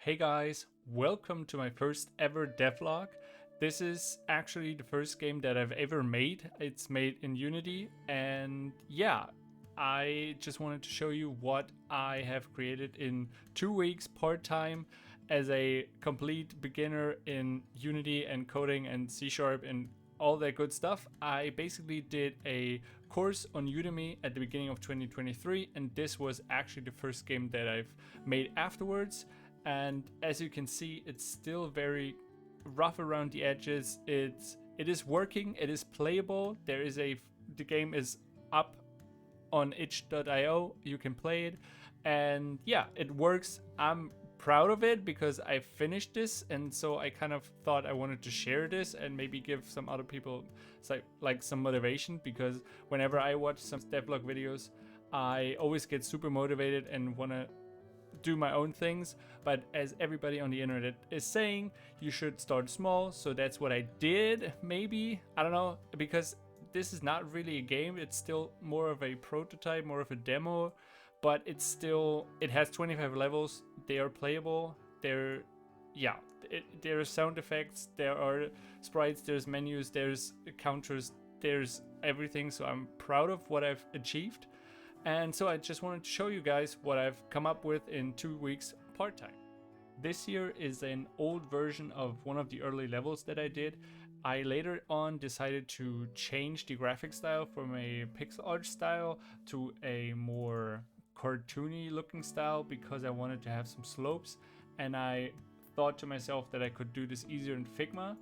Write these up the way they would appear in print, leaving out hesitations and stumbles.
Hey guys, welcome to my first ever devlog. This is actually the first game that I've ever made. It's made in Unity, and yeah, I just wanted to show you what I have created in 2 weeks part-time as a complete beginner in Unity and coding and C# and all that good stuff. I basically did a course on Udemy at the beginning of 2023, and this was actually the first game that I've made afterwards. And as you can see, it's still very rough around the edges. It is working, it is playable. The game is up on itch.io, you can play it, and yeah, it works. I'm proud of it because I finished this, and so I kind of thought I wanted to share this and maybe give some other people like some motivation, because whenever I watch some devlog videos, I always get super motivated and want to do my own things, but as everybody on the internet is saying, you should start small. So that's what I did. Maybe, I don't know, because this is not really a game. It's still more of a prototype, more of a demo, but it has 25 levels. They are playable. There are sound effects, there are sprites, there's menus, there's counters, there's everything. So I'm proud of what I've achieved. And so I just wanted to show you guys what I've come up with in 2 weeks part-time. This here is an old version of one of the early levels that I did. I later on decided to change the graphic style from a pixel art style to a more cartoony looking style because I wanted to have some slopes, and I thought to myself that I could do this easier in Figma.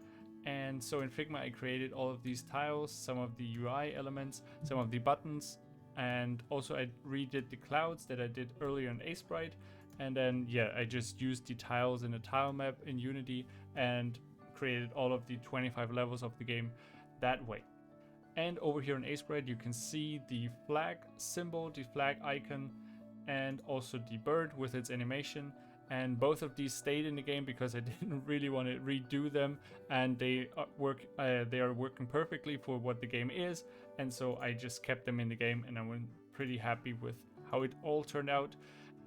And so in Figma I created all of these tiles, some of the UI elements, some of the buttons, and also I redid the clouds that I did earlier in Sprite. And then I just used the tiles in a tile map in Unity and created all of the 25 levels of the game that way. And over here in Sprite you can see the flag symbol, the flag icon, and also the bird with its animation. And both of these stayed in the game because I didn't really want to redo them, and they are working perfectly for what the game is. And so I just kept them in the game, and I'm pretty happy with how it all turned out.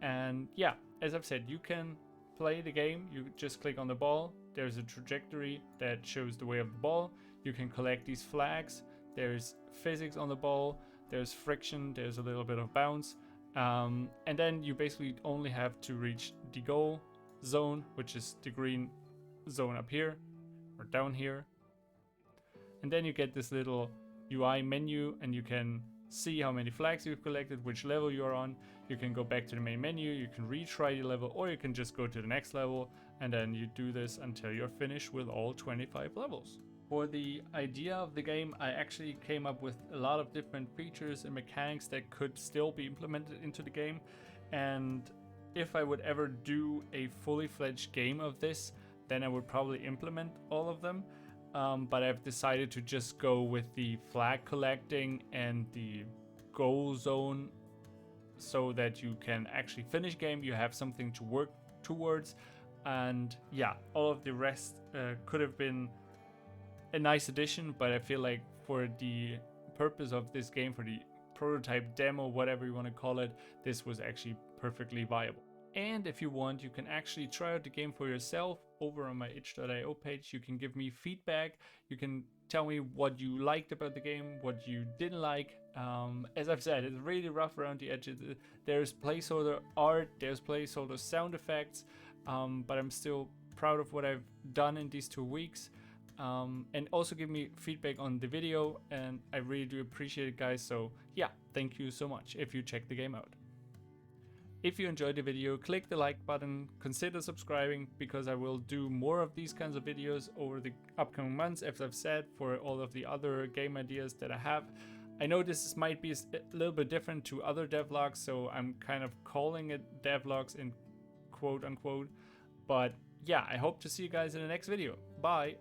And yeah, as I've said, you can play the game. You just click on the ball. There's a trajectory that shows the way of the ball. You can collect these flags. There's physics on the ball. There's friction. There's a little bit of bounce. And then you basically only have to reach the goal zone, which is the green zone up here or down here. And then you get this little UI menu, and you can see how many flags you've collected, which level you're on. You can go back to the main menu, you can retry the level, or you can just go to the next level, and then you do this until you're finished with all 25 levels. For the idea of the game, I actually came up with a lot of different features and mechanics that could still be implemented into the game. And if I would ever do a fully fledged game of this, then I would probably implement all of them. But I've decided to just go with the flag collecting and the goal zone so that you can actually finish game, you have something to work towards. And yeah, all of the rest could have been a nice addition, but I feel like for the purpose of this game, for the prototype demo, whatever you want to call it, this was actually perfectly viable. And if you want, you can actually try out the game for yourself over on my itch.io page. You can give me feedback. You can tell me what you liked about the game, what you didn't like. As I've said, it's really rough around the edges. There's placeholder art, there's placeholder sound effects, but I'm still proud of what I've done in these 2 weeks. And also give me feedback on the video, and I really do appreciate it, guys. So yeah, thank you so much if you check the game out. If you enjoyed the video, click the like button, consider subscribing, because I will do more of these kinds of videos over the upcoming months, as I've said, for all of the other game ideas that I have. I know this might be a little bit different to other devlogs, so I'm kind of calling it devlogs in quote unquote. But yeah, I hope to see you guys in the next video. Bye!